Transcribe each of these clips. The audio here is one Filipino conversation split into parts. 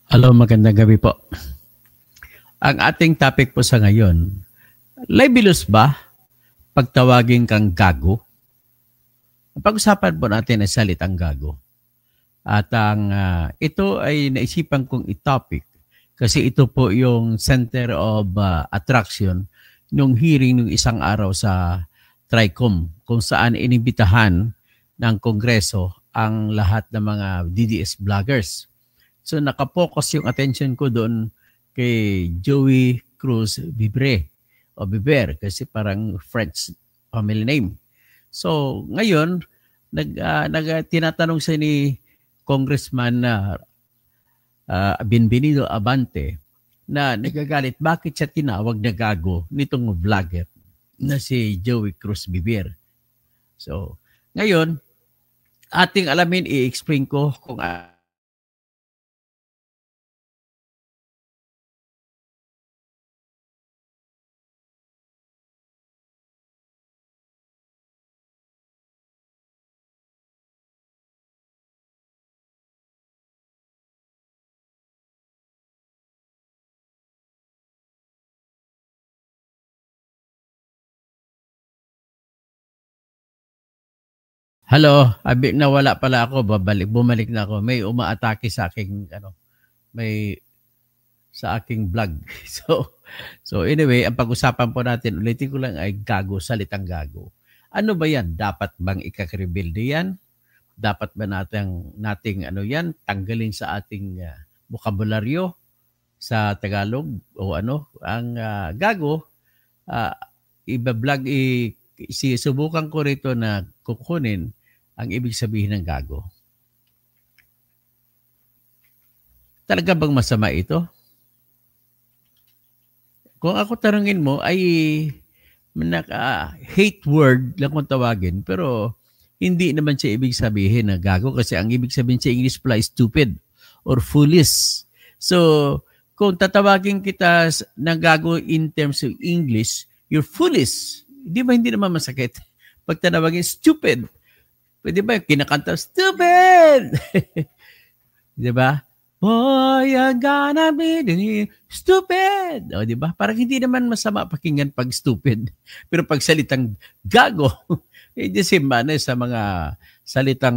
Hello, magandang gabi po. Ang ating topic po sa ngayon, libelous ba pagtawagin kang gago? Pag-usapan po natin ang salitang gago. At ito ay naisipan kong i-topic kasi ito po yung center of attraction nung hearing nung isang araw sa TRICOM kung saan inibitahan ng Kongreso ang lahat ng mga DDS vloggers. So nakapokus yung attention ko doon kay Joey Cruz Bibre o Biber kasi parang French family name. So ngayon, tinatanong siya ni Congressman Bienvenido Abante na nagagalit bakit siya tinawag na gago nitong vlogger na si Joey Cruz Biber. So ngayon, ating alamin, i-explain ko kung hello, nawala pala ako, bumalik na ako. May umaatake sa aking sa aking vlog. So anyway, ang pag-usapan po natin, ulitin ko lang ay gago, salitang gago. Ano ba 'yan? Dapat bang ikakrebuild yan? Dapat ba nating yan, tanggalin sa ating bokabularyo sa Tagalog o ang gago, subukan ko rito na kukunin ang ibig sabihin ng gago. Talaga bang masama ito? Kung ako tanungin mo ay hate word lang kung tawagin, pero hindi naman siya ibig sabihin na gago kasi ang ibig sabihin sa English pala is stupid or foolish. So, kung tatawagin kita ng gago in terms of English, you're foolish. Di ba hindi naman masakit? Pag tatawagin stupid, pwede ba kinakanta, stupid! Di ba? Boy, I'm gonna be stupid. O, di ba? Parang hindi naman masama pakinggan pag stupid. Pero pag salitang gago, hindi simana sa mga salitang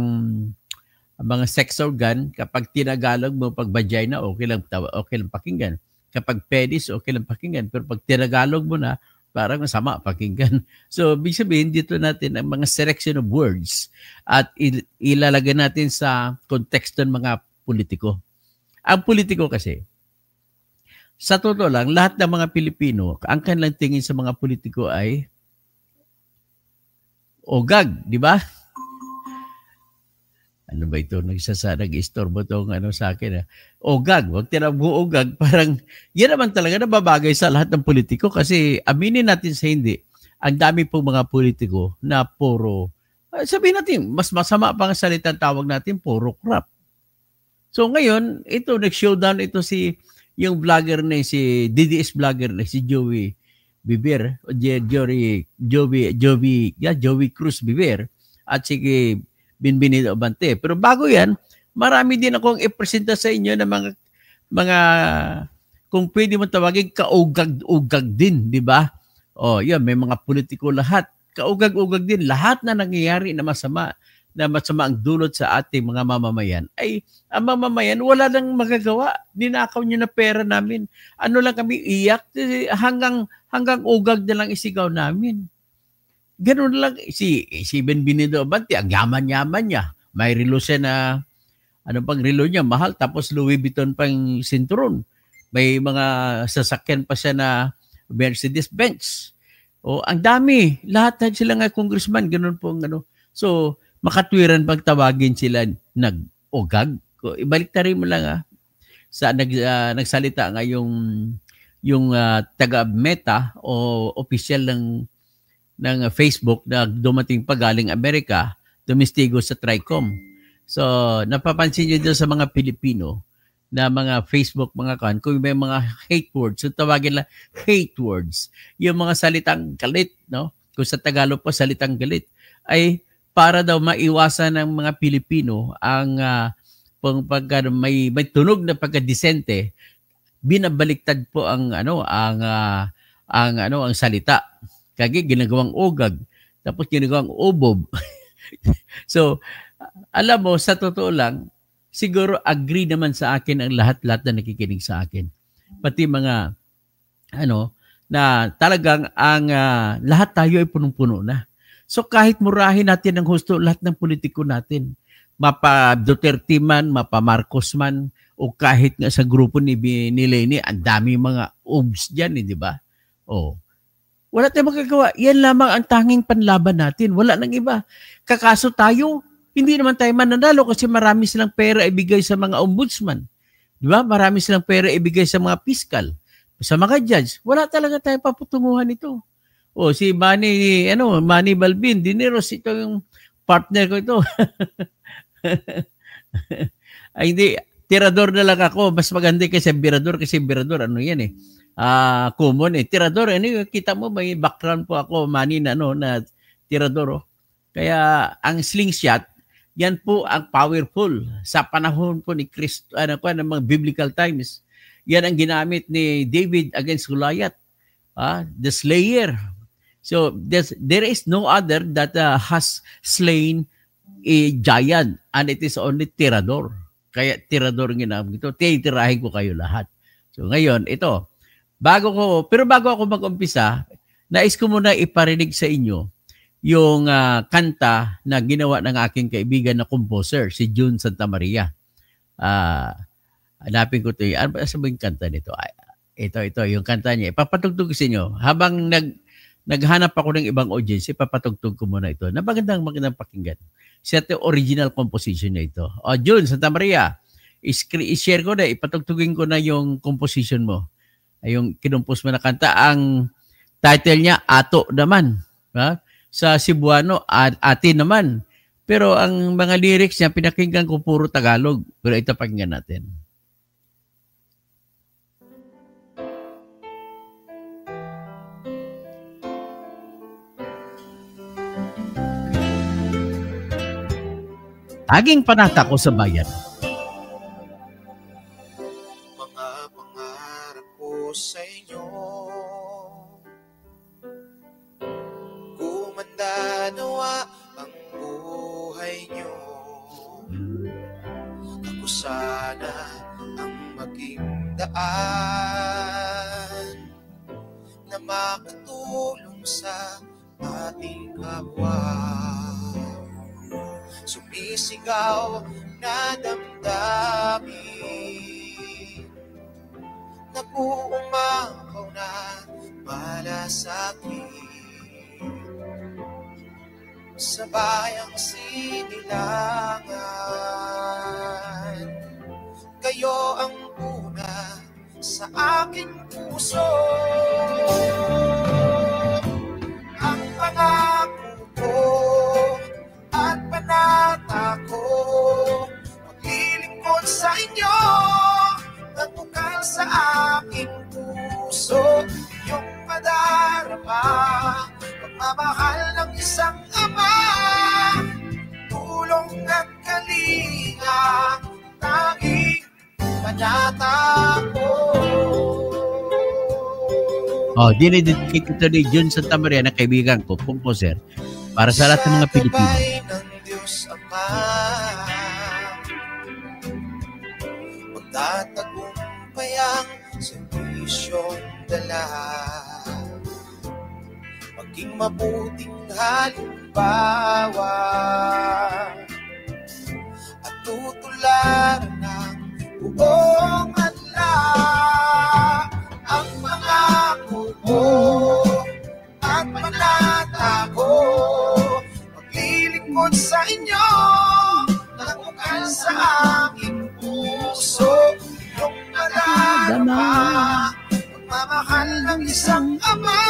mga sex organ, kapag tinagalog mo, pag vagina, okay lang pakinggan. Kapag penis, okay lang pakinggan. Pero pag tinagalog mo na, parang masama pakinggan. So, ibig sabihin, dito natin ang mga selection of words at ilalagay natin sa konteksto ng mga politiko. Ang politiko kasi, sa totoo lang, lahat ng mga Pilipino, ang kanilang tingin sa mga politiko ay ogag, di ba? Ano ba ito? Nag-istorbo itong sa akin. Ogag, wag tinawag ogag. Parang, yan naman talaga nababagay sa lahat ng politiko kasi aminin natin sa hindi, ang dami pong mga politiko na puro, sabihin natin, mas masama pang salitang tawag natin, puro crap. So ngayon, ito nag-showdown ito yung vlogger na si DDS vlogger na si Joey Biber, Joey Cruz Biber at si Bienvenido Abante. Pero bago yan, marami din akong ipresenta sa inyo ng mga kung pwede mo tawagin kaugag-ugag din, di ba? Oh, yan, may mga politiko lahat. Kaugag-ugag din lahat na nangyayari na masama ang dulot sa ating mga mamamayan, ay ang mamamayan wala nang magagawa. Ninakaw niyo na pera namin. Ano lang kami, iyak, hanggang ugag na lang isigaw namin. Ganun lang, si Bienvenido Abante, ang yaman-yaman niya. May relo siya na, pang relo niya, mahal, tapos Louis Vuitton pang sinturon. May mga sasakyan pa siya na Mercedes-Benz. O, ang dami. Lahat sila nga congressman, ganun po. So, makatwiran pag tawagin sila nag-ogag. Ibalik na rin mo lang nagsalita nga yung taga-Meta o official ng Facebook na dumating pa galing Amerika, dumistigo sa TRICOM. So, napapansin niyo doon sa mga Pilipino na mga Facebook, kung may mga hate words, so tawagin lang hate words. Yung mga salitang galit, no? Kung sa Tagalog po, salitang galit, ay para daw maiwasan ng mga Pilipino ang may tunog na pagkadisente, binabaliktad po ang salita. Kaya ginagawang ugag, tapos ginagawang ubob. So, alam mo, sa totoo lang, siguro agree naman sa akin ang lahat-lahat na nakikinig sa akin. Pati mga, na talagang ang lahat tayo ay punong-puno na. So, kahit murahin natin ng husto lahat ng politiko natin, mapa Duterte man, mapa Marcos man, o kahit nga sa grupo ni Leni, ang dami mga obs dyan, di ba? Oh. Wala tayong magagawa. Yan lamang ang tanging panlaban natin. Wala nang iba. Kakaso tayo, hindi naman tayo mananalo kasi marami silang pera ibigay sa mga ombudsman. Di ba? Marami silang pera ibigay sa mga piskal, sa mga judge. Wala talaga tayo paputunguhan ito. O si Manny Balbin, Dineros, ito yung partner ko ito. Ay hindi, tirador na lang ako. Mas maganda kasi birador ano yan eh. Common eh. Tirador, kita mo may background po ako, Manny na tirador. Oh. Kaya ang slingshot, yan po ang powerful. Sa panahon po ni Cristo, ng mga biblical times, yan ang ginamit ni David against Goliath. The slayer. So there is no other that has slain a giant, and it is only tirador. Kaya tirador ang ginamit ito. Titirahin ko kayo lahat. So ngayon, ito. Bago ako mag-umpisa, nais ko muna iparinig sa inyo yung kanta na ginawa ng aking kaibigan na composer, si June Santa Maria. Hanapin ko ito. Ano ba yung kanta nito? Ito, yung kanta niya. Ipapatugtog ko sa inyo. Habang naghanap ako ng ibang audience, ipapatugtog ko muna ito. Magandang pakinggan. Siya ito original composition niya ito. June Santa Maria, i-share ko na, ipatugtugin ko na yung composition mo. Yung kinumpos mo na kanta. Ang title niya, Ato naman. Sa Cebuano, Ate naman. Pero ang mga lyrics niya, pinakinggan ko puro Tagalog. Pero ito pakinggan natin. Taging panata ko sa bayan. Mga pangarap ko sa inyo, gumanda nawa ang buhay nyo. Ako sana ang maging daan na makatulong sa ating kapwa. Sumisigaw na damdamin, nag-uumapaw na malasakit sa bayang sinilangan. Kayo ang una sa aking puso, ang pangako ko at panata ko, maglilingkod sa inyo, nagpukal sa aking puso, yung madarama, pagmamahal ng isang ama, tulong at kalinga, tanging panata ko. Dinidedicate ito ni June Santa Maria na kaibigan ko, composer, para sa lahat ng mga Pilipino. Ng Diyos Ama, magtatagumpay ang serbisyong dala, maging mabuting halimbawa at tutularan ng buong adlaw ang pangako ko at panata ko, maglilingkod sa inyo, nakukal sa aking puso, yung nadarama, pagmamahal ng isang ama,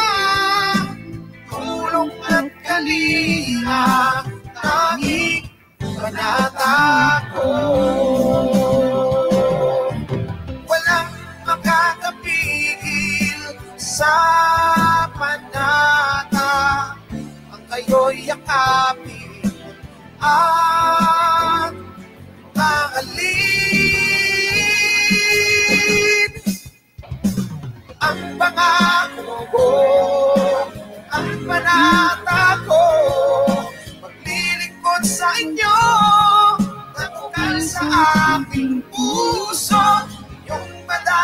tulong at kalinga, tanging panata ko. Walang makakapigil sa panata, ang kayo'y yakapin at mahalin.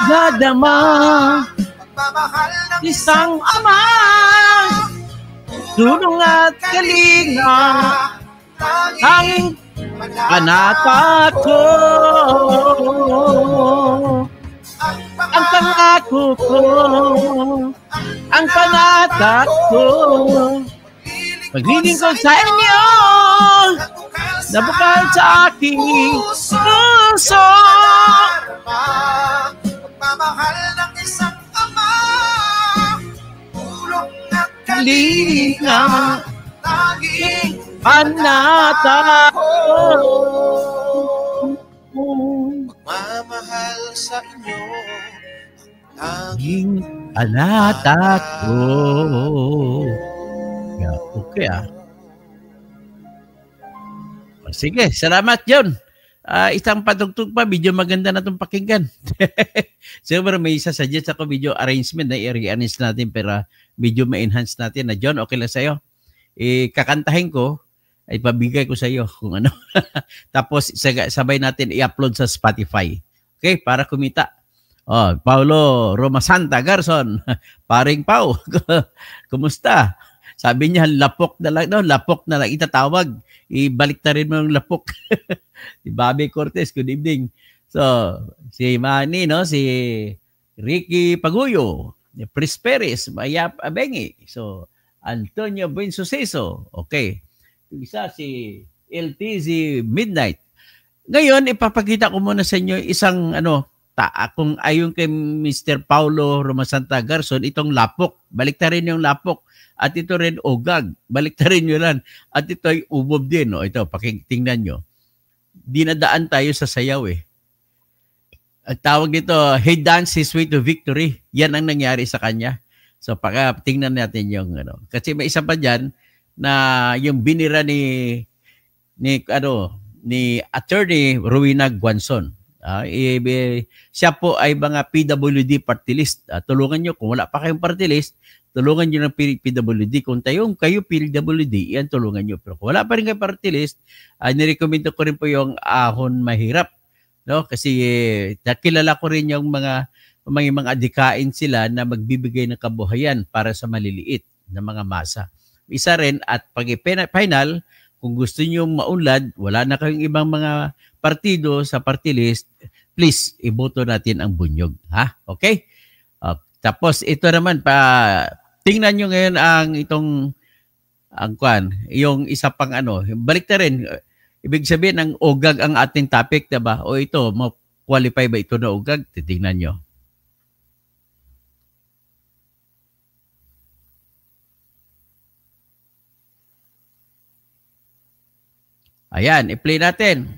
nadama pagmamahal ng isang ama, tulong at kalinga, tanging panata ko. Ang pangako ko, ang panata ko, paglilingkod ko sa inyo, na bukal sa aking puso. Pagmamahal ng isang ama, tulong at Kalinga, tanging panata ko. pagmamahal sa inyo, Tanging panata ko. Yeah, okay Sige, salamat John. Isang patugtog pa, medyo maganda na itong pakinggan. Siguro may isa-suggest ako video arrangement na i-arrange natin pero medyo ma-enhance natin na John, okay lang sa'yo? Kakantahin ko, ay pabigay ko sa iyo kung ano. Tapos sabay natin i-upload sa Spotify. Okay, para kumita. Paulo Romasanta Garson, paring Pau. Kumusta? Sabi niya lapok na lang itatawag. Ibalik na rin mo yung lapok. Si Bobby Cortez, good evening. So, si Manny, no, si Ricky Paguyo, ni Pris Perez, Mayap Abengi. So, Antonio Buensuceso. Okay. Yung isa si LTZ Midnight. Ngayon, ipapakita ko muna sa inyo isang kung ayon kay Mr. Paulo Romasanta Garson, itong lapok. Baliktarin yung lapok. At ito rin ogag. Baliktarin nyo lang. At ito ay ubob din. Ito, tingnan nyo. Dinadaan tayo sa sayaw Ang tawag dito, he danced his way to victory. Yan ang nangyari sa kanya. So, tingnan natin yung Kasi may isa pa dyan, na yung binira ni Attorney Rowena Guanzon. Siya po ay mga PWD party list. Tulungan nyo, kung wala pa kayong party list, tulungan nyo ng PWD. Kung kayo PWD, yan tulungan nyo. Pero kung wala pa rin kayo party list, nirekomendo ko rin po yung Ahon Mahirap. No? Kasi kilala ko rin yung mga adikain sila na magbibigay ng kabuhayan para sa maliliit na mga masa. Isa rin at pag final, kung gusto niyo maunlad, wala na kayong ibang mga partido sa party list, please iboto natin ang Bunyog, ha? Okay? Tapos ito naman tingnan niyo ngayon yung isa pang balik na rin. Ibig sabihin ang ogag ang ating topic, diba? O ito, qualify ba ito na ogag? Titingnan niyo. Ayan, i-play natin.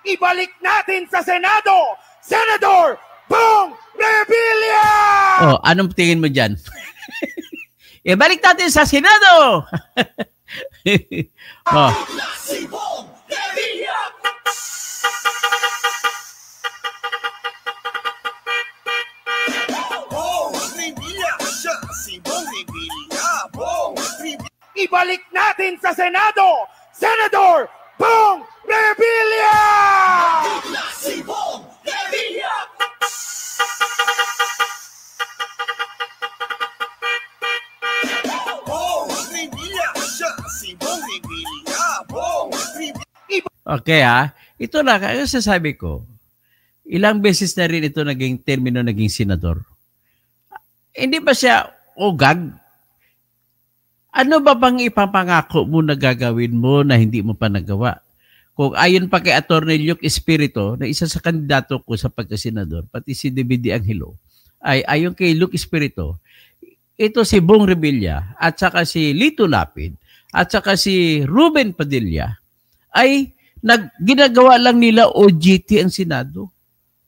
Ibalik natin sa Senado, Senator Bong Revilla! Anong tingin mo dyan? Ibalik natin sa Senado! Si Bong Revilla! Ibalik natin sa Senado, Senator Bong Revilla! Si Bong Revilla! Okay ito lang, kaya sasabi ko, ilang beses na rin ito naging termino, naging senador. Hindi ba siya ogag? Ano ba bang ipapangako mo na gagawin mo na hindi mo pa nagawa? Kung ayon pa kay Atty. Luke Espiritu, na isa sa kandidato ko sa pagkasenador, pati si David Angelo, ay ayon kay Luke Espiritu, ito si Bong Revilla at saka si Lito Lapid at saka si Ruben Padilla ay ginagawa lang nila OJT ang Senado.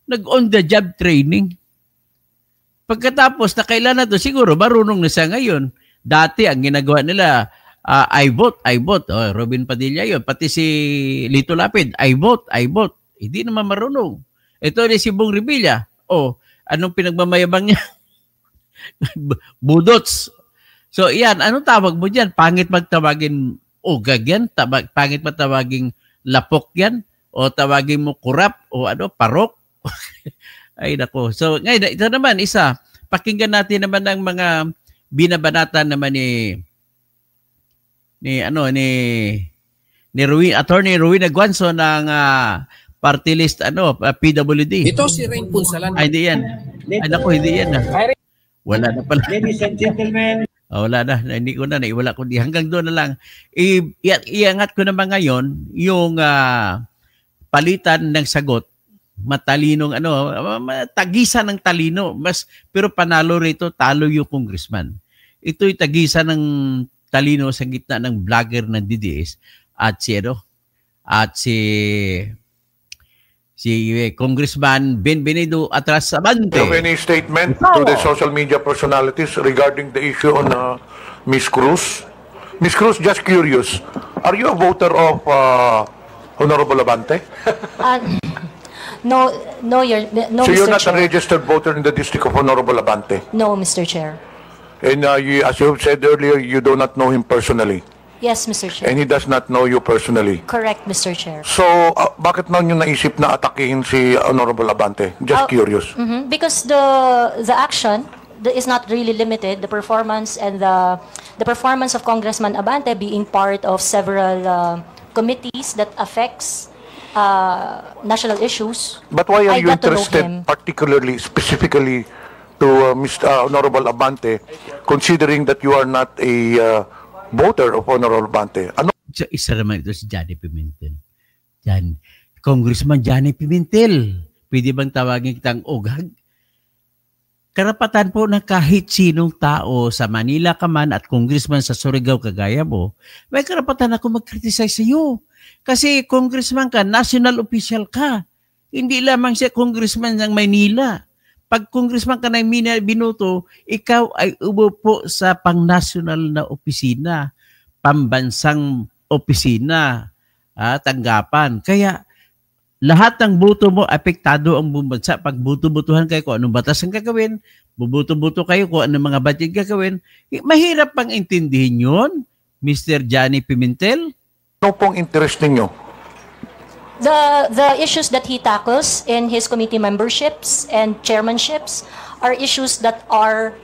Nag-on-the-job training. Pagkatapos, na kailan na to, siguro marunong na siya ngayon. Dati, ang ginagawa nila, I vote. Ruben Padilla yun. Pati si Lito Lapid, I vote. Hindi naman marunong. Ito rin si Bong Revilla. Anong pinagmamayabang niya? Budots. So yan, anong tawag mo diyan? Pangit magtawagin ugag yan? Pangit magtawagin lapok yan? O tawagin mo kurap? O ano, parok? Ay nako. So ngayon, ito naman, isa. Pakinggan natin naman ang mga binabanata naman ni Attorney Rowena Guanzo ng party list PWD. Ito si Rain Punsalan. Ay, hindi yan. Ay, naku, hindi yan. Wala na pala. Ladies and gentlemen. Wala na. Hindi ko na. Naiwala ko. Hanggang doon na lang. Iangat ko naman ngayon yung palitan ng sagot. Matalinong tagisan ng talino. Pero panalo rito, talo yung congressman. Ito'y tagisan ng talino sa gitna ng vlogger ng DDS at si Congressman Benvenido Atras Abante. Do you have any statement to the social media personalities regarding the issue on Ms. Cruz? Ms. Cruz, just curious, are you a voter of Honorable Abante? No, So you're Mr. not a Chair. registered voter in the district of Honorable Abante? No, Mr. Chair. And as you said earlier, you do not know him personally. Yes, Mr. Chair. And he does not know you personally. Correct, Mr. Chair. So, bakit na nyo naisip na atakihin si Honorable Abante? Just curious. Because the action is not really limited. The performance and the performance of Congressman Abante being part of several committees that affects national issues. But why are I you got to know interested him. particularly, specifically to Mr. Honorable Abante, considering that you are not a voter of Honorable Abante? Ano? Isa naman ito si Johnny Pimentel. Congressman Johnny Pimentel. Pwede bang tawagin kitang ugag? Karapatan po ng kahit sinong tao sa Manila ka man at congressman sa Surigao kagaya mo, may karapatan ako mag-criticize sa iyo. Kasi congressman ka, national official ka. Hindi lamang siya congressman ng Maynila. Pag congressman ka ng binoto, ikaw ay umupo sa pang-national na opisina, pambansang opisina, tanggapan. Kaya lahat ng boto mo, apektado ang buong bansa. Pag boto-botohan kayo kung anong batas ang gagawin, buboto-boto kayo kung anong mga budget gagawin, mahirap pang intindihin yun, Mr. Johnny Pimentel. Ano pong interest ninyo? The issues that he tackles in his committee memberships and chairmanships are issues that are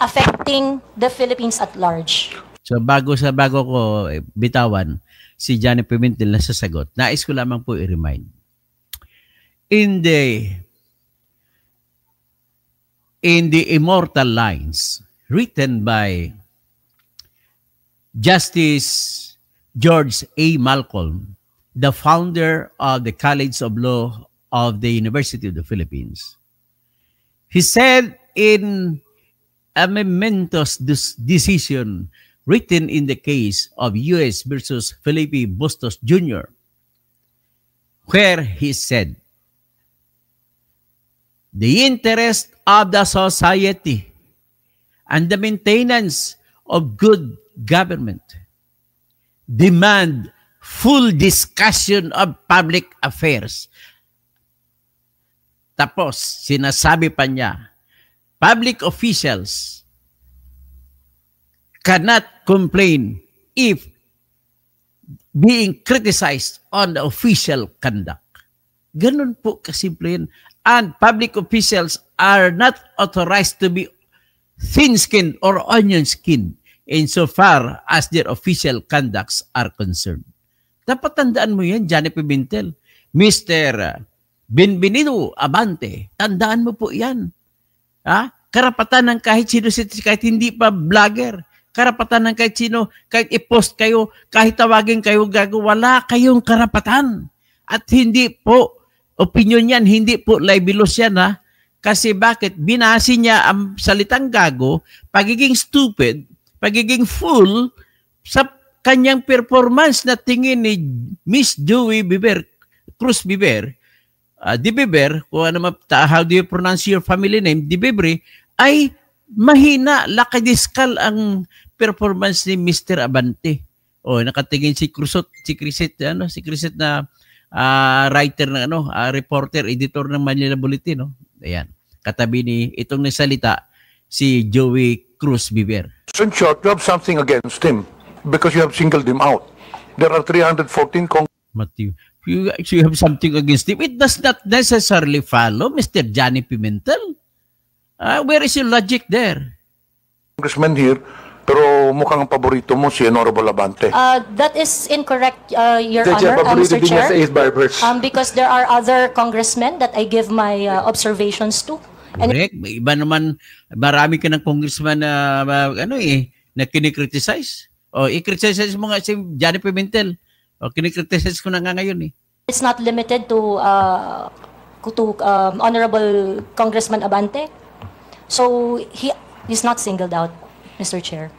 affecting the Philippines at large. So bago ko bitawan si Johnny Pimentel na sasagot, nais ko lamang po i-remind. In the immortal lines written by Justice George A. Malcolm, the founder of the College of Law of the University of the Philippines. He said in a momentous decision written in the case of U.S. versus Felipe Bustos Jr., where he said, the interest of the society and the maintenance of good government demand full discussion of public affairs. Tapos, sinasabi pa niya, public officials cannot complain if being criticized on the official conduct. Ganun po kasimple yun. And public officials are not authorized to be thin-skinned or onion-skinned insofar as their official conducts are concerned. Dapat tandaan mo yan, Johnny Pimentel. Mr. Benvenido Abante, tandaan mo po yan. Karapatan ng kahit sino, kahit hindi pa vlogger, karapatan ng kahit sino, kahit i-post kayo, kahit tawagin kayo gago, wala kayong karapatan. At hindi po, opinion yan, hindi po libelous yan Kasi bakit? Binasi niya ang salitang gago, pagiging stupid, pagiging fool, sa kanyang performance na tingin ni Miss Joey Cruz Biber, Di Biber, kung ano how do you pronounce your family name, Di Bibre, ay mahina, lakadiskal ang performance ni Mr. Abante. Nakatingin si Criset na writer ng reporter, editor ng Manila Bulletin, Ayan. Katabi ni itong nagsalita, si Joey Cruz Viver. In short, you have something against him because you have singled him out. There are 314 Matthew, you actually have something against him. It does not necessarily follow, Mr. Johnny Pimentel. Where is your logic there? congressmen here, pero mukhang ang paborito mo si Honorable Abante. That is incorrect, Your Mr. Chair, Honor, paborito Mr. din niya Chair. sa East Barbers. Because there are other congressmen that I give my observations to. And Correct. May iba naman, marami ka ng congressman na, na kinikriticize. O, i-criticize mo nga si Johnny Pimentel. O, kinikriticize ko na nga ngayon eh. it's not limited to Honorable Congressman Abante. So he is not singled out, Mr. Chair.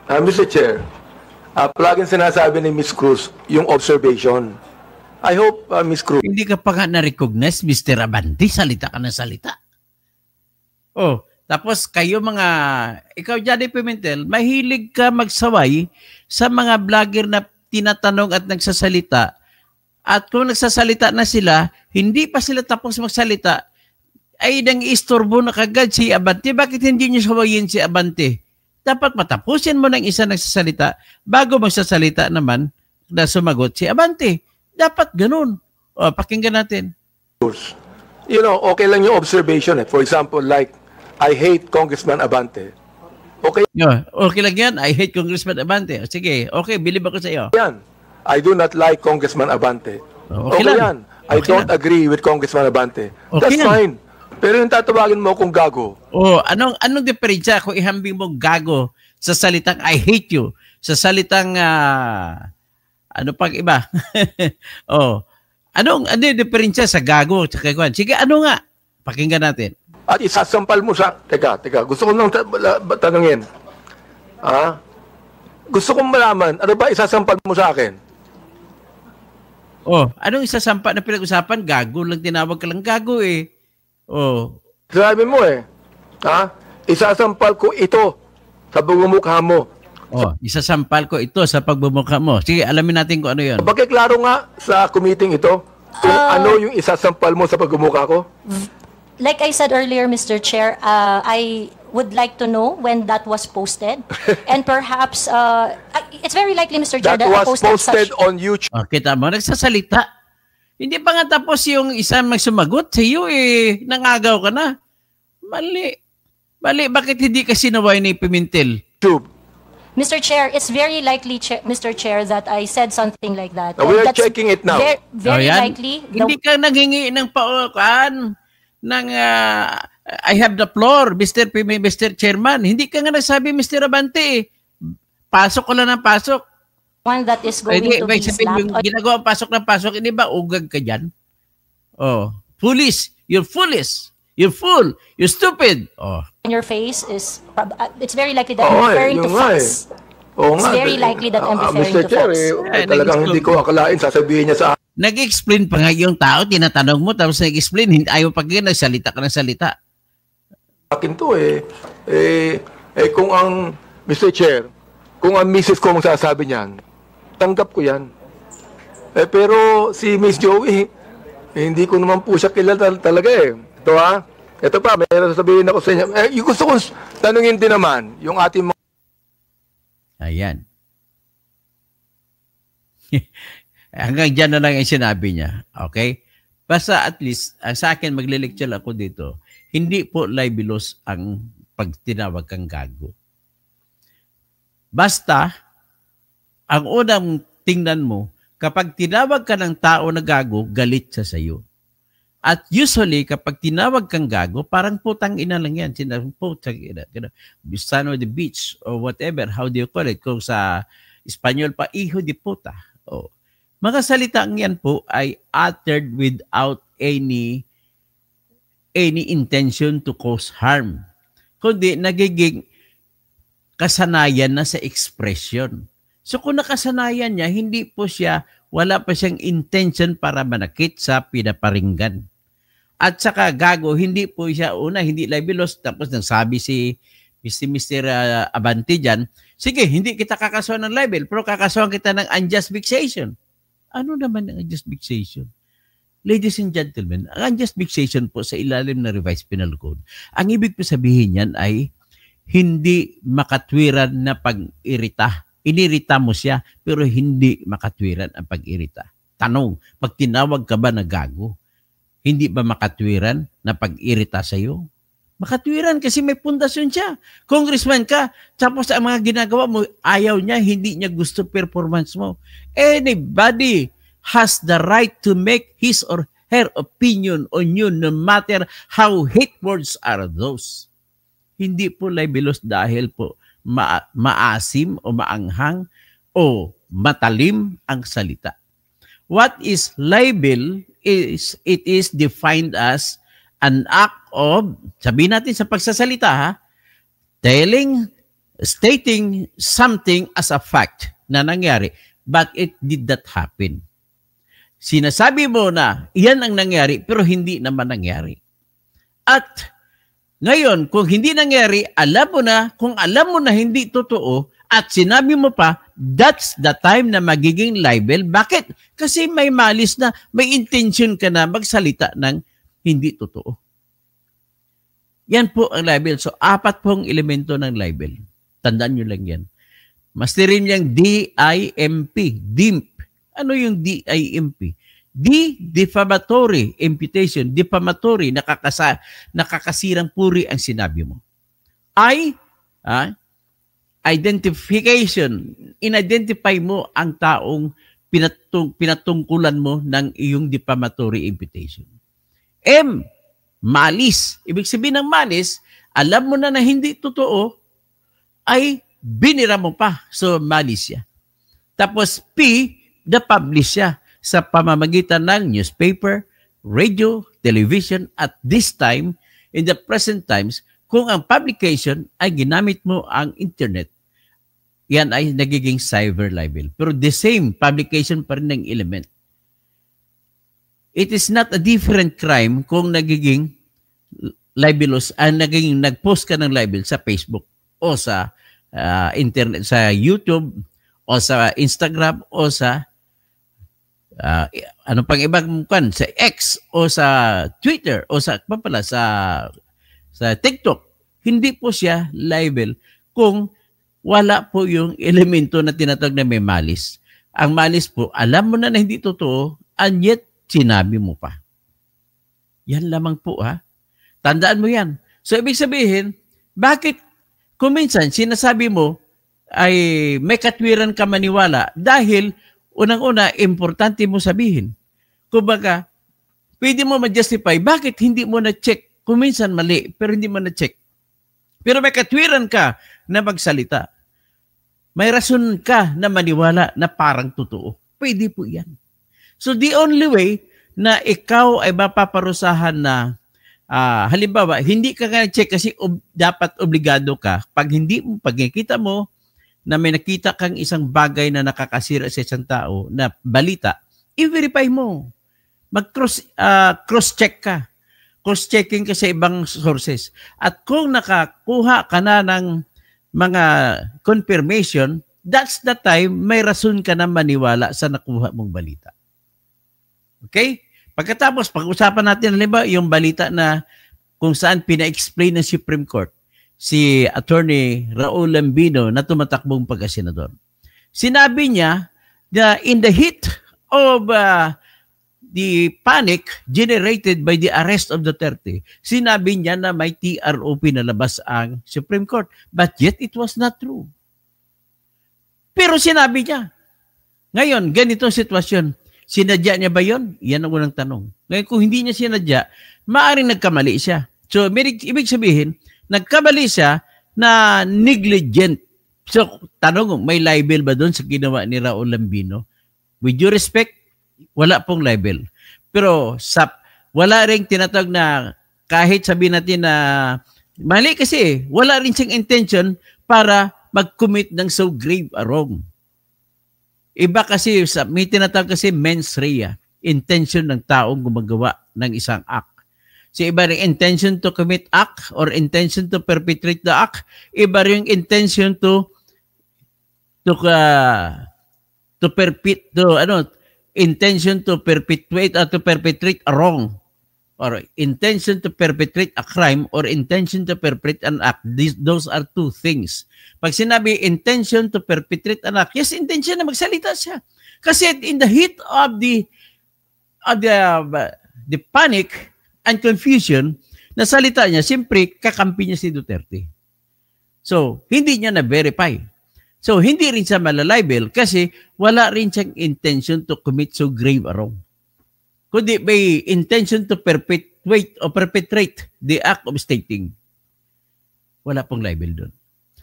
Mr. Chair, palaging sinasabi ni Ms. Cruz yung observation. I hope, Ms. Cruz, Hindi ka pa nga na-recognize, Mr. Abante. Salita ka na salita. Oh, tapos kayo ikaw Johnny Pimentel, mahilig ka magsaway sa mga vlogger na tinatanong at nagsasalita. At kung nagsasalita na sila, hindi pa sila tapos magsalita, ay nang-istorbo na kagad si Abante. Bakit hindi niyo sawayin si Abante? Dapat matapusin mo ng isa nagsasalita bago magsasalita naman na sumagot si Abante. Dapat ganun. O, pakinggan natin. okay lang yung observation. For example, like, I hate Congressman Abante. Okay Okay lang yan. I hate Congressman Abante. O, sige, okay, bilib ako sa iyo. yan. I do not like Congressman Abante. Okay lang. yan. I Okay don't lang. agree with Congressman Abante. Okay That's lang. fine. Pero yung tatawagin mo kung gago, Anong diferensya kung ihambing mo gago sa salitang I hate you, sa salitang ano pang iba? Ano yung diferensya sa gago at kagwan? Sige, ano nga? Pakinggan natin. at isasampal mo sa... Teka, gusto ko nang tanungin. Gusto kong malaman, ano ba isasampal mo sa akin? Anong isasampa na pinag-usapan? Gago lang, tinawag ka lang gago eh. Sabi mo isasampal ko ito sa bumumukha mo. Isasampal ko ito sa pagbumukha mo. Sige, alamin natin kung ano yun. Pakiklaro nga sa committee ito kung ano yung isasampal mo sa pagmumukha ko. Like I said earlier, Mr. Chair, I would like to know when that was posted. And perhaps, it's very likely, Mr. Chair, That I was posted such... on YouTube. Kita mo, nagsasalita. Hindi pa nga tapos yung isang magsumagot sa iyo eh. Nangagaw ka na. Mali. Bakit hindi ka sinaway ni Pimentel? Mr. Chair, it's very likely, Mr. Chair, that I said something like that. We And are that's checking it now. Very Ayan. likely. Hindi ka nanghingi ng paukan ng I have the floor, Mr. Chairman. Hindi ka nga nagsabi, Mr. Abante. Pasok ko lang ng pasok. One that is going to be slapped Yung ginagawa ang pasok ng pasok, hindi ba ugag ka dyan? Foolish. You're foolish. You're fool. You're stupid. on your face is... it's very likely that I'm referring to Fox. It's very likely that I'm referring Mr. to Chair, Fox. talagang hindi ko akalain sasabihin niya sa Nag-explain pa nga yung tao, tinatanong mo, tapos nag-explain, ayaw pa ganyan, nagsalita ka ng salita. akin to kung ang Mr. Chair, kung ang Mrs. ko ang sasabi niyan, tanggap ko yan. Pero si Miss Joey, hindi ko naman po siya kilala talaga Ito ito pa, may sasabihin ako sa inyo. Yung gusto kong tanungin din naman, yung ating mga... Ayan. Hanggang dyan na lang yung sinabi niya. Okay? Basta at least, sa akin, magle-lecture ako dito, hindi po libelous ang pagtinawag kang gago. Basta, ang unang tingnan mo, kapag tinawag ka ng tao na gago, galit siya sa'yo. At usually, kapag tinawag kang gago, parang putang ina lang yan. Putang ina. Son of the beach or whatever, how do you call it? Kung sa Espanyol pa, hijo de puta. Mga salitang yan po ay uttered without any intention to cause harm. Kundi nagiging kasanayan na sa expression. So kung nakasanayan niya, hindi po siya, wala pa siyang intention para manakit sa pinaparinggan. At saka gago, hindi po siya hindi libelous. Tapos nagsabi si Mr. Abante dyan, sige, hindi kita kakasuhan ng libel, pero kakasuhan kita ng unjust vexation. Ano naman ang unjust vexation? Ladies and gentlemen, ang unjust vexation po sa ilalim ng Revised Penal Code, ang ibig po sabihin yan ay hindi makatwiran na pag-irita. Inirita mo siya, pero hindi makatwiran ang pag-irita. Tanong, pag tinawag ka ba na gago, hindi ba makatwiran na pag-irita sa'yo? Makatwiran kasi may pundasyon siya. Congressman ka, tapos ang mga ginagawa mo, ayaw niya, hindi niya gusto performance mo. Anybody has the right to make his or her opinion on you no matter how hate words are those. Hindi po libelous dahil po maasim o maanghang o matalim ang salita. What is libel is, it is defined as an act of, sabihin natin sa pagsasalita ha, stating something as a fact na nangyari, but it did not happen. Sinasabi mo na iyan ang nangyari, pero hindi naman nangyari. At ngayon, kung hindi nangyari, alam mo na, kung alam mo na hindi totoo, at sinabi mo pa, that's the time na magiging libel. Bakit? Kasi may malis na, may intention ka na magsalita ng hindi totoo. Yan po ang libel. So, 4 pong elemento ng libel. Tandaan nyo lang yan. Masterin niyang DIMP. DIMP. Ano yung DIMP? Defamatory imputation. Defamatory. Nakakasirang puri ang sinabi mo. Identification. In-identify mo ang taong pinatungkulan mo ng iyong defamatory imputation. M, malis. Ibig sabihin ng malis, alam mo na hindi totoo, ay binira mo pa. So, malis siya. Tapos P, na-publish siya sa pamamagitan ng newspaper, radio, television, at this time, in the present times, kung ang publication ay ginamit mo ang internet, yan ay nagiging cyber libel. Pero the same publication pa rin ng element. It is not a different crime kung nagiging libelous, nag-post ka ng libel sa Facebook o sa internet, sa YouTube o sa Instagram o sa ano pang ibang kan, sa X o sa Twitter o sa TikTok. Hindi po siya libel kung wala po yung elemento na tinatawag na may malis. Ang malis po, alam mo na hindi totoo, and yet sinabi mo pa. Yan lamang po ha. Tandaan mo yan. So ibig sabihin, bakit kung minsan sinasabi mo ay may katwiran ka maniwala dahil unang-una, importante mo sabihin. Kumbaga, pwede mo ma-justify bakit hindi mo na-check. Kung minsan mali, pero hindi mo na-check. Pero may katwiran ka na magsalita. May rason ka na maniwala na parang totoo. Pwede po yan. So the only way na ikaw ay mapaparusahan na halimbawa, hindi ka check kasi dapat obligado ka. Pag nakita mo na may nakita kang isang bagay na nakakasira sa isang tao na balita, i-verify mo. Cross-check ka. Cross-checking ka sa ibang sources. At kung nakakuha ka na ng mga confirmation, that's the time may rason ka na maniwala sa nakuha mong balita. Okay? Pagkatapos, pag-usapan natin, halimbawa, yung balita na kung saan pina-explain ng Supreme Court si Attorney Raul Lambino na tumatakbong pagkasenador. Sinabi niya na in the heat of the panic generated by the arrest of Duterte, sinabi niya na may TRO pinalabas ang Supreme Court. But yet, it was not true. Pero sinabi niya. Ngayon, ganitong sitwasyon. Sinadya niya ba yon? Yan ang unang tanong. Ngayon, kung hindi niya sinadya, maaaring nagkamali siya. So, ibig sabihin, nagkamali siya na negligent. So, tanong, may libel ba doon sa ginawa ni Raul Lambino? With due respect, wala pong libel. Pero wala ring tinatawag na kahit sabihin natin na mali kasi wala rin siyang intention para mag-commit ng so grave a wrong. Iba kasi, may tinatawag kasi mens rea, intention ng taong gumagawa ng isang act. So iba rin intention to commit act or intention to perpetrate the act. Iba rin intention to intention to perpetuate or to perpetrate a wrong, or intention to perpetrate a crime, or intention to perpetrate an act. Those are two things. Pag sinabi intention to perpetrate an act, yes, intention na magsalita siya. Kasi in the heat of the panic and confusion, nasalita niya, siyempre, kakampi niya si Duterte. So, hindi niya na-verify. So, hindi rin siya malalibel kasi wala rin siyang intention to commit so grave a wrong. Kundi may intention to perpetuate or perpetrate the act of stating. Wala pong libel doon.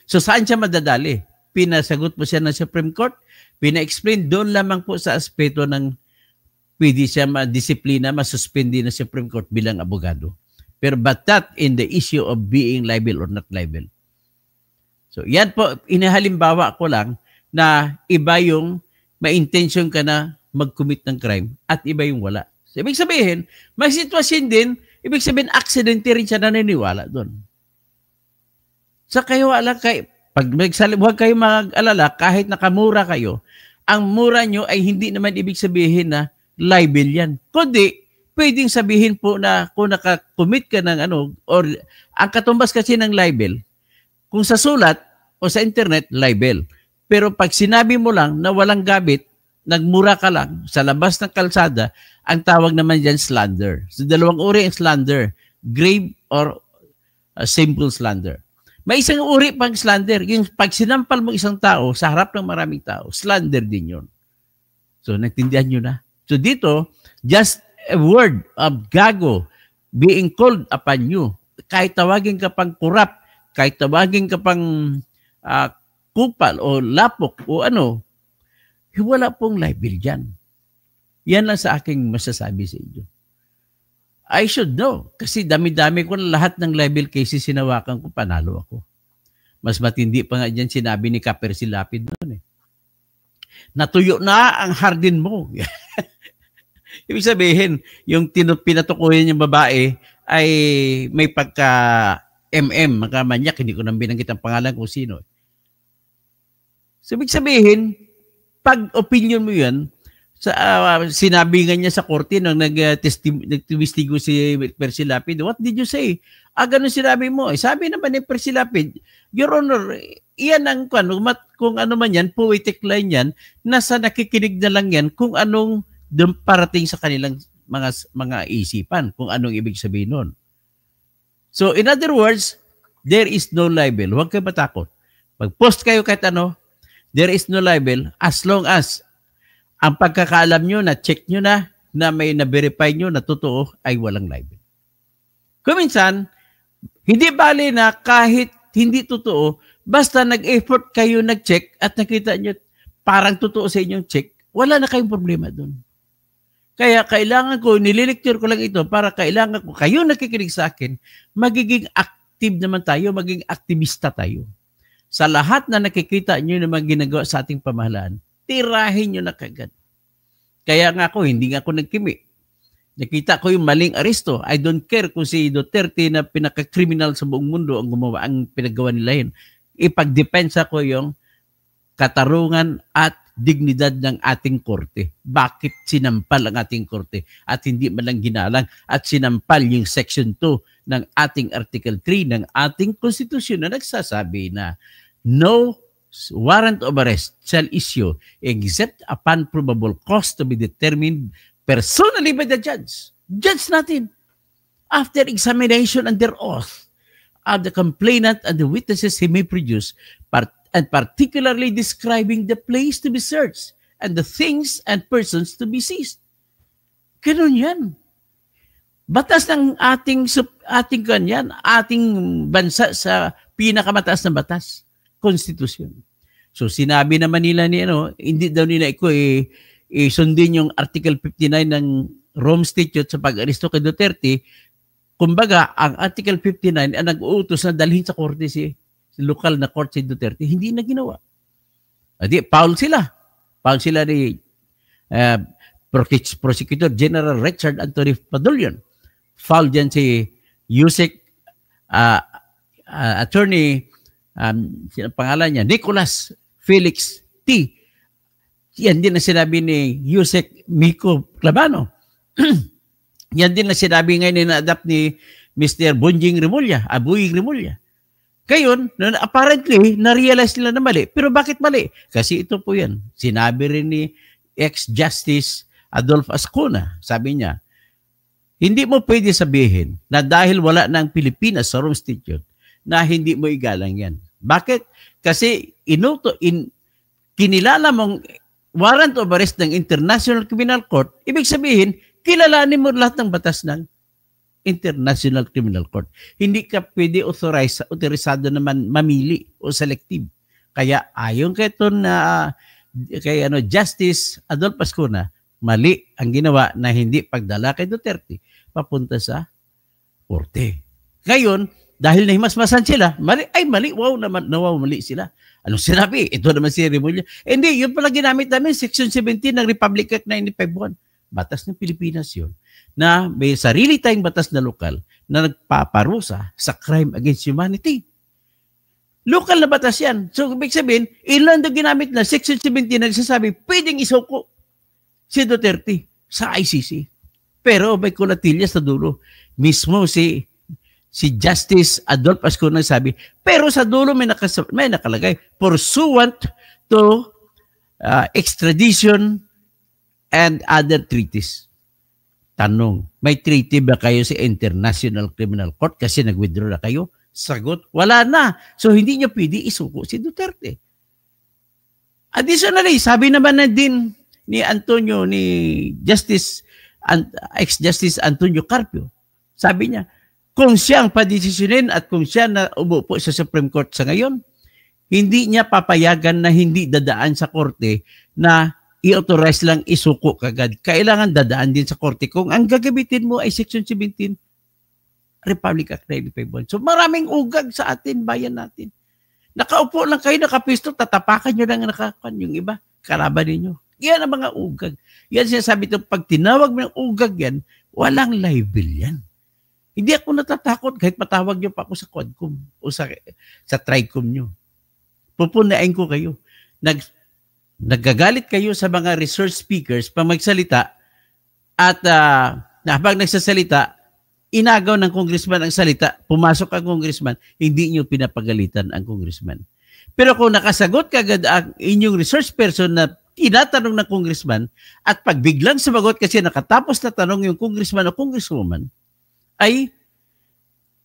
So, saan siya madadali? Pinasagot mo siya ng Supreme Court, pina-explain doon lamang po sa aspeto ng pwede siya ma-disiplina, masuspindi ng Supreme Court bilang abogado. Pero but that in the issue of being libel or not libel. So, yan po, inahalimbawa ko lang na iba yung ma-intention ka na mag-commit ng crime at iba yung wala. So, ibig sabihin, may sitwasyon din, ibig sabihin, accidente rin siya naniniwala doon. So, kayo wala huwag kayo mag-alala, kahit nakamura kayo, ang mura nyo ay hindi naman ibig sabihin na libel yan. Kundi, pwedeng sabihin po na kung nakakommit ka ng or ang katumbas kasi ng libel, kung sa sulat o sa internet, libel. Pero pag sinabi mo lang na walang gamit, nagmura ka lang sa labas ng kalsada, ang tawag naman dyan slander. So dalawang uri ang slander, grave or simple slander. May isang uri pang slander, yung pag sinampal mo isang tao sa harap ng maraming tao, slander din yun. So naintindihan nyo na. So dito, just a word of gago being called upon you, kahit tawagin ka pang kurap, kahit tawagin ka pang kupal o lapok o wala pong libel dyan. Yan lang sa aking masasabi sa inyo. I should know. Kasi dami-dami ko na lahat ng libel cases sinawakan ko, panalo ako. Mas matindi pa nga dyan sinabi ni Kaper Silapid noon eh. Natuyo na ang hardin mo. Ibig sabihin, yung pinatukuyan yung babae ay may pagka-MM, makamanyak, hindi ko nang binanggit ang pangalan kung sino. So, ibig sabihin, pag opinion mo yan, sinabi nga niya sa korte nung nagtestigo si Percy Lapid, what did you say? Ganun sinabi mo. Sabi naman ni Percy Lapid, Your Honor, iyan ang kung ano man yan, poetic line yan, nasa nakikinig na lang yan kung anong parating sa kanilang mga isipan, kung anong ibig sabihin nun. So, in other words, there is no libel. Huwag kayo matakot. Pag-post kayo kahit there is no libel as long as ang pagkakaalam nyo na check nyo na may na-verify nyo na totoo ay walang libel. Kung minsan, hindi bali na kahit hindi totoo, basta nag-effort kayo nag-check at nakita nyo parang totoo sa inyong check, wala na kayong problema doon. Kaya kailangan ko, nililecture ko lang ito para kailangan ko, kayo nakikinig sa akin, magiging active naman tayo, maging aktivista tayo. Sa lahat na nakikita nyo na mga ginagawa sa ating pamahalaan, tirahin nyo na kagad. Kaya nga ako, hindi nga ako nagkimi. Nakita ko yung maling aresto. I don't care kung si Duterte na pinaka-criminal sa buong mundo ang gumawa, ang pinagawa nila yun. Ipagdepensa ko yung katarungan at dignidad ng ating korte. Bakit sinampal ang ating korte at hindi man lang ginalang at sinampal yung Section 2 ng ating Article 3 ng ating konstitusyon na nagsasabi na no warrant of arrest shall issue except upon probable cause to be determined personally by the judge. Judge natin. After examination under oath of the complainant and the witnesses he may produce, and particularly describing the place to be searched and the things and persons to be seized. Ganun yan. Batas ng ating bansa sa pinakamataas na batas, konstitusyon. So sinabi naman nila hindi daw nila sundin yung Article 59 ng Rome Statute sa pag-aresto kay Duterte. Kumbaga, ang Article 59 ang nag-uutos na dalhin sa korte si lokal na court si Duterte, hindi na ginawa. Adi, Paul sila ni Prosecutor General Richard Anthony Padulyon. Foul dyan si Yusek Attorney, sino pangalan niya? Nicholas Felix T. Yan din ang sinabi ni Yusek Miko Clavano. Yan din ang sinabi ngayon na-adapt ni Mr. Bonjing Remulla, Abuying Remulla. Ngayon, apparently, na-realize nila na mali. Pero bakit mali? Kasi ito po yan. Sinabi rin ni ex-Justice Adolfo Ascuna. Sabi niya, hindi mo pwede sabihin na dahil wala na ang Pilipinas sa Rome Statute na hindi mo igalang yan. Bakit? Kasi kinilala mong warrant of arrest ng International Criminal Court, ibig sabihin, kilalanin mo lahat ng batas ng International Criminal Court. Hindi ka pwede autorisado naman mamili o selective. Kaya ayon kay Justice Adolfo Ascuna, mali ang ginawa na hindi pagdala kay Duterte papunta sa korte. Ngayon, dahil nahimasmasan sila, mali, mali sila. Anong sinabi? Ito naman si Remulla. Hindi, yun pala ginamit namin, Section 17 ng Republic Act 1951. Batas ng Pilipinas yun, na may sarili tayong batas na lokal na nagpaparusa sa crime against humanity. Lokal na batas yan. So, ibig sabihin, ilan na ginamit na Section 17 na nagsasabi, pwedeng isuko si Duterte sa ICC. Pero may kulatilya sa dulo. Mismo si Justice Adolfo Ascuna sabi, pero sa dulo may nakalagay, pursuant to extradition and other treaties. Tanong, may treaty ba kayo sa International Criminal Court kasi nag-withdraw na kayo? Sagot, wala na. So hindi niyo pwede isuko si Duterte. Additionally, sabi naman na din ni ex-Justice Antonio Carpio, sabi niya, kung siyang padesisyonin at kung siya na umupo sa Supreme Court sa ngayon, hindi niya papayagan na hindi dadaan sa korte na i-authorize lang isuko kagad. Kailangan dadaan din sa korte kung ang gagamitin mo ay Section 17 Republic Act 1951. So maraming ugag sa atin, bayan natin. Nakaupo lang kayo, nakapisto, tatapakan nyo lang nakakan yung iba, kalaban ninyo. Yan ang mga ugag. Yan sinasabi ito, pag tinawag mo ng ugag yan, walang libel yan. Hindi ako natatakot kahit matawag niyo pa ako sa Quadcom o sa Tricom niyo. Pupunain ko kayo. Naggagalit kayo sa mga resource speakers pa magsalita at habang nagsasalita, inagaw ng congressman ang salita, pumasok ang congressman, hindi niyo pinapagalitan ang congressman. Pero kung nakasagot kagad ang inyong resource person na tinatanong ng congressman at pag biglang sumagot kasi nakatapos na tanong yung congressman o congresswoman, ay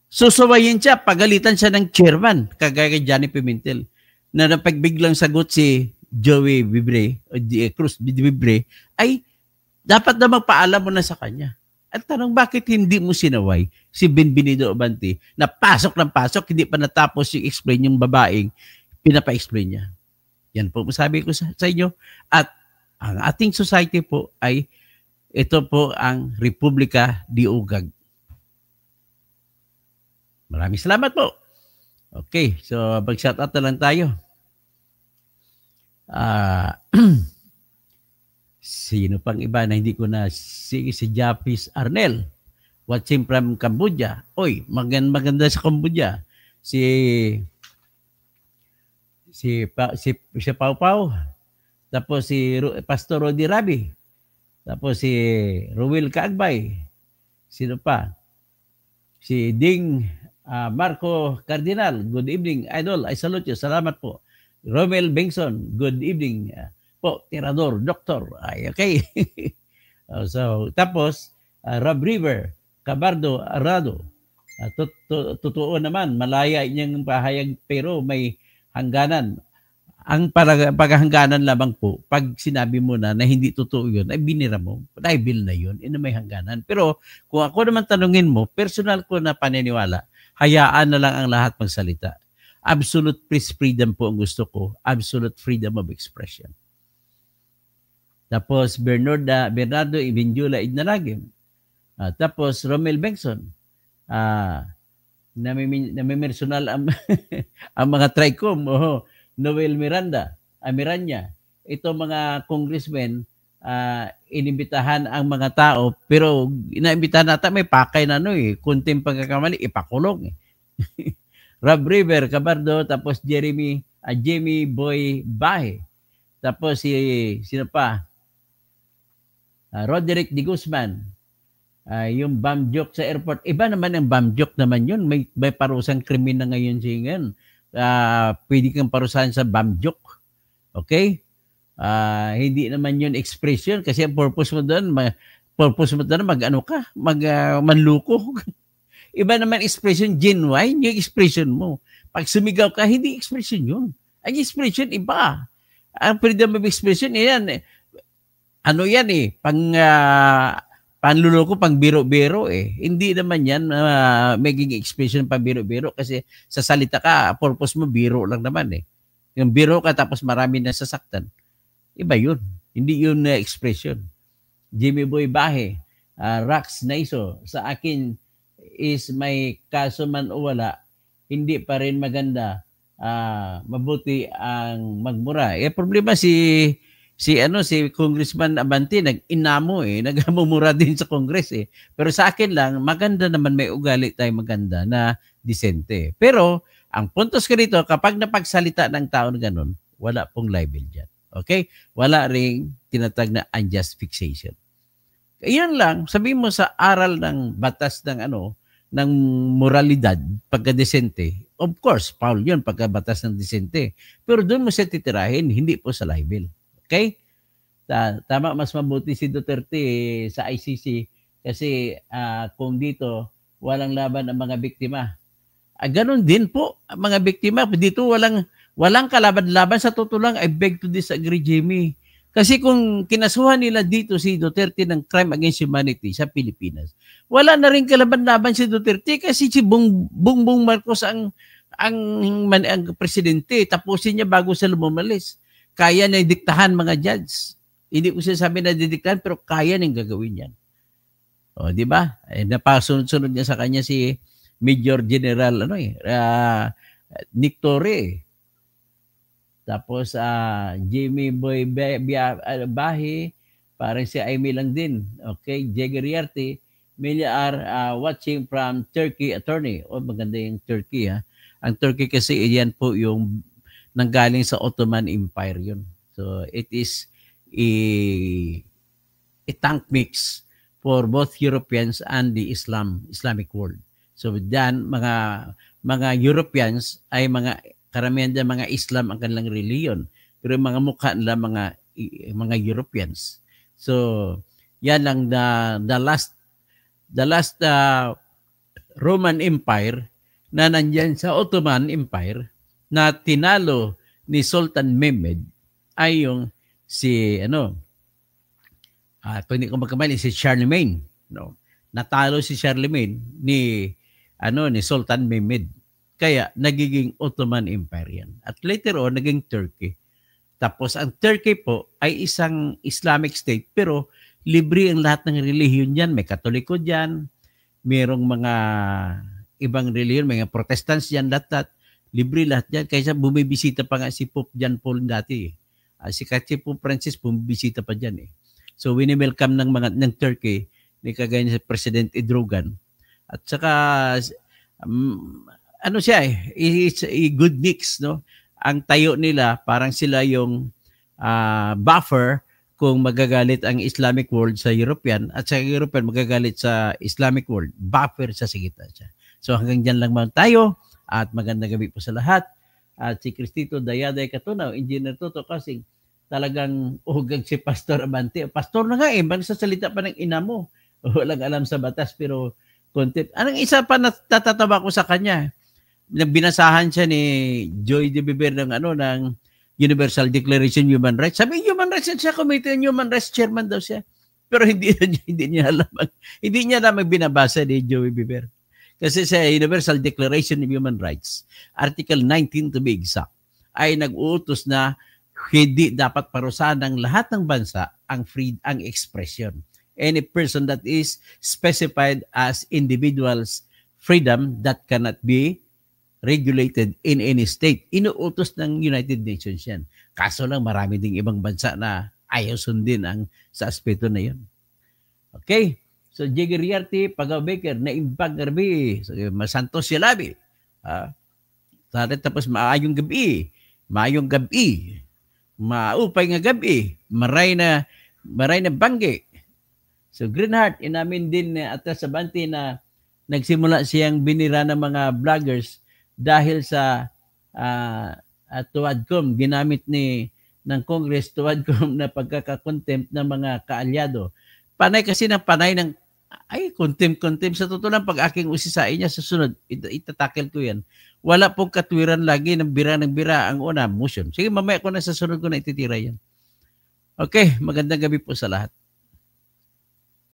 susuwayin siya, pagalitan siya ng chairman, kagaya kay Johnny Pimentel, na napagbiglang sagot si Joey Vibre, o Cruz Vibre, ay dapat na magpaalam mo na sa kanya. At tanong, bakit hindi mo sinaway si Benvenido Abante na pasok ng pasok, hindi pa natapos yung explain yung babaeng, pinapa-explain niya. Yan po masabi ko sa inyo. At ang ating society po ay ito po ang Republika di Ugag. Maraming salamat po. Okay, so mag-shout out na lang tayo. Sino pang iba na hindi ko na si Japis Arnel watching from Cambodia. Oy, maganda sa Cambodia. Si Pau Pau. Tapos si Pastor Rodi Rabi. Tapos si Ruel Kaagbay. Sino pa? Si Ding Marco Cardinal. Good evening, Idol. I salute you. Salamat po. Romel Bengson. Good evening po. Tirador, Doktor. Ay, okay. So, tapos, Rob River. Cabardo Arado. Totoo naman, malaya niyang pahayag pero may hangganan. Ang paghangganan lamang po, pag sinabi mo na hindi totoo yun, ay binira mo. Libel na yun, may hangganan. Pero kung ako naman tanungin mo, personal ko na paniniwala, hayaan na lang ang lahat magsalita. Absolute freedom po ang gusto ko. Absolute freedom of expression. Tapos Bernardo Ibinjula Idnaragim. Tapos Romel Bengson. Namimersonal ang mga Tricom. Noel Miranda. Miranya. Ito mga congressmen, inimbitahan ang mga tao, pero inaimbitahan natin may pakay na kunting pagkakamali, ipakulong Rob River, Cabardo, tapos Jamie Boy Bahe. Tapos sino pa? Roderick de Guzman. Yung bomb joke sa airport. Iba naman ang bomb joke naman yun. May parusang krimen na ngayon siya ngayon. Pwede kang parusahan sa bomb joke. Okay? Hindi naman yun expression kasi ang purpose mo doon, mag-ano ka, manluko. Iba naman expression, genuine yung expression mo. Pag sumigaw ka, hindi expression yun. Ang expression, iba. Ang freedom of expression, yan. Ano yan panluloko, pang biro-biro Hindi naman yan maging expression pang biro-biro kasi sa salita ka, purpose mo, biro lang naman Yung biro ka tapos marami na sasaktan. Iba yun. Hindi yun expression. Jimmy Boy Bahe, Rax Naiso, sa akin is may kaso man o wala, hindi pa rin maganda. Mabuti ang magmura. Problema si Congressman Abante nag-inamo nagmumura din sa Congress Pero sa akin lang, maganda naman, may ugali tayo maganda na disente. Pero ang puntos ko rito, kapag napagsalita ng tao na ganun, wala pong libel dyan. Okay? Wala ring tinatag na unjust fixation. Iyan lang, sabihin mo sa aral ng batas ng ng moralidad, pagka-desente. Of course, Paul yun, pagka-batas ng desente. Pero doon mo siya titirahin, hindi po sa libel. Okay? Tama, mas mabuti si Duterte sa ICC kasi kung dito walang laban ang mga biktima. Ganon din po ang mga biktima. Dito walang kalaban-laban. Sa totoo lang, I beg to disagree, Jimmy. Kasi kung kinasuhan nila dito si Duterte ng crime against humanity sa Pilipinas, wala na rin kalaban-laban si Duterte kasi si Bongbong Marcos ang presidente. Tapusin niya bago sila lumalis. Kaya na diktahan mga judge. Hindi ko sinasabi na didiktahan pero kaya nang gagawin yan. O, di ba? Napasunod-sunod niya sa kanya si Major General Nick Torre. Tapos Jimmy Boy Bahe, parang si Aimee lang din. Okay, Jagger Yarte, many are watching from Turkey attorney. Maganda yung Turkey Ang Turkey kasi yan po yung nanggaling sa Ottoman Empire yun. So it is a tank mix for both Europeans and the Islamic world. So diyan mga Europeans ay karamihan din mga Islam ang kanilang reliyon. Pero mga mukha nila mga Europeans. So, yan lang the last Roman Empire na nandyan sa Ottoman Empire na tinalo ni Sultan Mehmed ay yung kung hindi ko magkamali, si Charlemagne. No? Natalo si Charlemagne ni Sultan Mehmed. Kaya nagiging Ottoman Empire yan. At later on, naging Turkey. Tapos ang Turkey po ay isang Islamic state pero libre ang lahat ng relihiyon dyan. May Katoliko dyan, mayroong mga ibang relihiyon, mga Protestants dyan, lahat. Libre lahat dyan. Kaysa bumibisita pa nga si Pope John Paul dati. Si Pope Francis bumibisita pa dyan So wini-welcome ng Turkey ni kagaya ni President Erdogan. At saka it's a good mix, no? Ang tayo nila, parang sila yung buffer kung magagalit ang Islamic world sa European at sa European magagalit sa Islamic world. Buffer sa sigita siya. So hanggang dyan lang tayo at magandang gabi po sa lahat. At si Cristito Dayaday Katunaw, Engineer Toto Kasing, talagang uhugag si Pastor Abante. Pastor na nga magsasalita pa ng ina mo. Walang alam sa batas pero content. Anong isa pa natatawa ko sa kanya? Binasahan siya ni Joy De Beber ng Universal Declaration of Human Rights. Sabi Human Rights siya, Committee on Human Rights Chairman daw siya. Pero hindi niya alam binabasa ni Joy Beber. Kasi sa Universal Declaration of Human Rights, Article 19 to be exact, ay nag-uutos na hindi dapat parusahan ng lahat ng bansa ang expression. Any person that is specified as individual's freedom that cannot be regulated in any state. Inuutos ng United Nations yan. Kaso lang marami ding ibang bansa na ayaw sundin sa aspeto na yun. Okay? So, Jigger Yarte, Pagaw Baker, naimbag garbi, masantos siya labi. Tapos maayong gabi. maupay nga gabi, maray na bangge. So Greenheart, inamin din Atras Abante na nagsimula siyang binira ng mga vloggers dahil sa tuwadcom, ginamit ng Congress tuwadcom na pagkakakontempt ng mga kaalyado. Panay kasi ng panay ng contempt. Sa totoo lang, pag aking usisain niya sa sunod, itatakil ko yan. Wala pong katwiran lagi ng bira ang una, motion. Sige, mamaya ko na sa sunod ko na ititira yan. Okay, magandang gabi po sa lahat.